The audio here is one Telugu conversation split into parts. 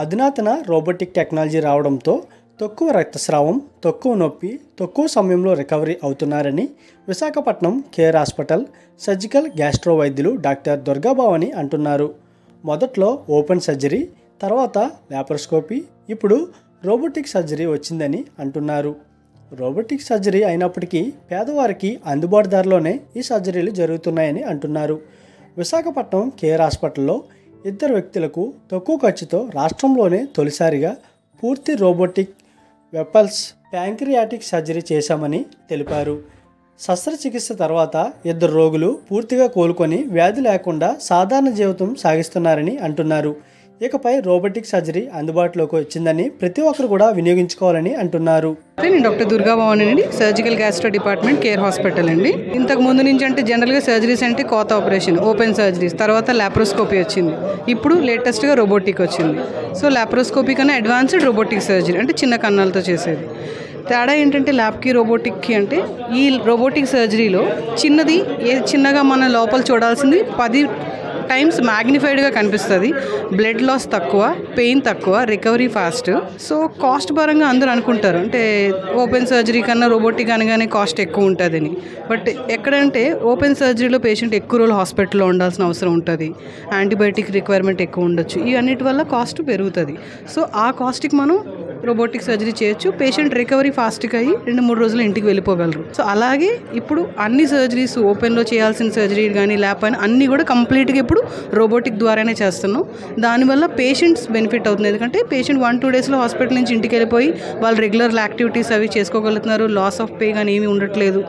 అధునాతన రోబోటిక్ టెక్నాలజీ రావడంతో తక్కువ రక్తస్రావం, తక్కువ నొప్పి, తక్కువ సమయంలో రికవరీ అవుతున్నారని Visakhapatnam care hospital surgical gastro వైద్యులు డాక్టర్ దుర్గాభవాని అంటున్నారు. మొదట్లో ఓపెన్ సర్జరీ, తర్వాత లాప్రోస్కోపీ, ఇప్పుడు రోబోటిక్ సర్జరీ వచ్చిందని అంటున్నారు. రోబోటిక్ సర్జరీ అయినప్పటికీ పేదవారికి అందుబాటు ధరలోనే ఈ సర్జరీలు జరుగుతున్నాయని అంటున్నారు. విశాఖపట్నం కేర్ హాస్పిటల్లో 2 వ్యక్తులకు తక్కువ ఖర్చుతో రాష్ట్రంలోనే తొలిసారిగా పూర్తి రోబోటిక్ వెపల్స్ ప్యాంక్రియాటిక్ సర్జరీ చేశామని తెలిపారు. శస్త్రచికిత్స తర్వాత 2 రోగులు పూర్తిగా కోలుకొని వ్యాధి లేకుండా సాధారణ జీవితం సాగిస్తున్నారని అంటున్నారు. ఇకపై రోబోటిక్ సర్జరీ అందుబాటులోకి వచ్చిందని ప్రతి ఒక్కరు కూడా వినియోగించుకోవాలని అంటున్నారు. నేను డాక్టర్ దుర్గాభవాని అండి, surgical gastro department, care hospital అండి. ఇంతకు ముందు నుంచి అంటే జనరల్గా సర్జరీస్ అంటే కోత ఆపరేషన్, ఓపెన్ సర్జరీస్, తర్వాత లాప్రోస్కోపీ వచ్చింది. ఇప్పుడు లేటెస్ట్గా రోబోటిక్ వచ్చింది. సో లాప్రోస్కోపీ కన్నా అడ్వాన్స్డ్ రోబోటిక్ సర్జరీ అంటే చిన్న కన్నాలతో చేసేది. తేడా ఏంటంటే ల్యాబ్కి రోబోటిక్కి అంటే ఈ రోబోటిక్ సర్జరీలో చిన్నది చిన్నగా మన లోపల చూడాల్సింది 10 టైమ్స్ మ్యాగ్నిఫైడ్గా కనిపిస్తుంది. బ్లడ్ లాస్ తక్కువ, పెయిన్ తక్కువ, రికవరీ ఫాస్ట్. సో కాస్ట్ పరంగా అందరూ అనుకుంటారు అంటే ఓపెన్ సర్జరీ కన్నా రోబోటిక్ అనగానే కాస్ట్ ఎక్కువ ఉంటుందని. బట్ ఎక్కడంటే ఓపెన్ సర్జరీలో పేషెంట్ ఎక్కువ రోజులు హాస్పిటల్లో ఉండాల్సిన అవసరం ఉంటుంది, యాంటీబయాటిక్ రిక్వైర్మెంట్ ఎక్కువ ఉండొచ్చు, ఈ అన్నిటి వల్ల కాస్ట్ పెరుగుతుంది. సో ఆ కాస్ట్కి మనం రోబోటిక్ సర్జరీ చేయొచ్చు. పేషెంట్ రికవరీ ఫాస్ట్గా అయ్యి 2-3 రోజులు ఇంటికి వెళ్ళిపోగలరు. సో అలాగే ఇప్పుడు అన్ని సర్జరీస్, ఓపెన్లో చేయాల్సిన సర్జరీ కానీ ల్యాప్ అని అన్నీ కూడా కంప్లీట్గా ఇప్పుడు రోబోటిక్ ద్వారానే చేస్తున్నాం. దానివల్ల పేషెంట్స్ బెనిఫిట్ అవుతుంది. ఎందుకంటే పేషెంట్ 1-2 డేస్లో హాస్పిటల్ నుంచి ఇంటికి వెళ్ళిపోయి వాళ్ళు రెగ్యులర్ యాక్టివిటీస్ అవి చేసుకోగలుగుతున్నారు. లాస్ ఆఫ్ పే కానీ ఏమీ ఉండట్లేదు.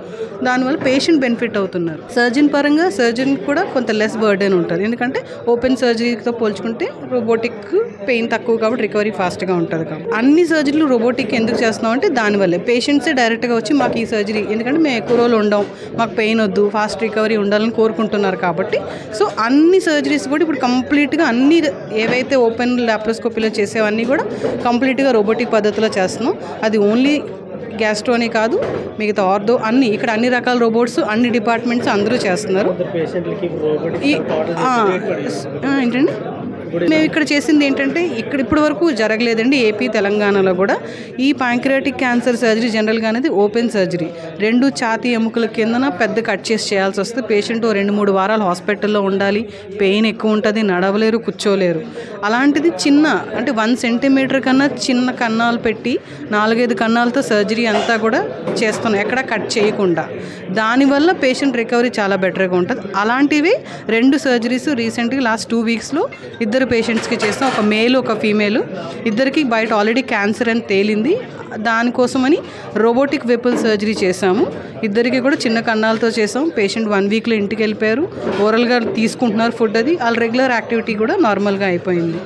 దానివల్ల పేషెంట్ బెనిఫిట్ అవుతున్నారు. సర్జన్ పరంగా సర్జన్ కూడా కొంత లెస్ బర్డెన్ ఉంటుంది. ఎందుకంటే ఓపెన్ సర్జరీతో పోల్చుకుంటే రోబోటిక్ పెయిన్ తక్కువ కాబట్టి రికవరీ ఫాస్ట్గా ఉంటుంది. కాబట్టి అన్ని సర్జరీలు రోబోటిక్ ఎందుకు చేస్తున్నాం అంటే దానివల్లే పేషెంట్సే డైరెక్ట్గా వచ్చి మాకు ఈ సర్జరీ, ఎందుకంటే మేము ఎక్కువ రోజులు ఉండం, మాకు పెయిన్ వద్దు, ఫాస్ట్ రికవరీ ఉండాలని కోరుకుంటున్నారు. కాబట్టి సో అన్ని సర్జరీస్ కూడా ఇప్పుడు కంప్లీట్గా అన్ని ఏవైతే ఓపెన్ లాప్రోస్కోపీలో చేసేవన్నీ కూడా కంప్లీట్గా రోబోటిక్ పద్ధతిలో చేస్తున్నాం. అది ఓన్లీ గ్యాస్ట్రోనే కాదు, మిగతా ఆర్థో అన్ని ఇక్కడ అన్ని రకాల రోబోట్స్ అన్ని డిపార్ట్మెంట్స్ అందరూ చేస్తున్నారు. ఏంటండి మేము ఇక్కడ చేసింది ఏంటంటే ఇక్కడ ఇప్పటి వరకు జరగలేదండి ఏపీ తెలంగాణలో కూడా. ఈ ప్యాంక్రియాటిక్ క్యాన్సర్ సర్జరీ జనరల్గా అనేది ఓపెన్ సర్జరీ. 2 ఛాతీ ఎముకల కిందన పెద్ద కట్ చేసి చేయాల్సి వస్తుంది. పేషెంట్ 2-3 వారాలు హాస్పిటల్లో ఉండాలి, పెయిన్ ఎక్కువ ఉంటుంది, నడవలేరు, కూర్చోలేరు. అలాంటిది చిన్న అంటే 1 సెంటీమీటర్ కన్నా చిన్న కన్నాలు పెట్టి 4-5 కన్నాలతో సర్జరీ అంతా కూడా చేస్తున్నాం, ఎక్కడ కట్ చేయకుండా. దానివల్ల పేషెంట్ రికవరీ చాలా బెటర్గా ఉంటుంది. అలాంటివి 2 సర్జరీస్ రీసెంట్గా లాస్ట్ 2 వీక్స్లో 2 పేషెంట్స్కి చేస్తాం. ఒక మేల్, ఒక ఫీమేల్. 2కి బయట ఆల్రెడీ క్యాన్సర్ అని తేలింది. దానికోసమని రోబోటిక్ వెపల్ సర్జరీ చేసాము. 2కి కూడా చిన్న కన్నాలతో చేసాం. పేషెంట్ 1 వీక్లో ఇంటికి వెళ్ళిపోయారు. ఓరల్గా తీసుకుంటున్నారు ఫుడ్, అది వాళ్ళ రెగ్యులర్ యాక్టివిటీ కూడా నార్మల్గా అయిపోయింది.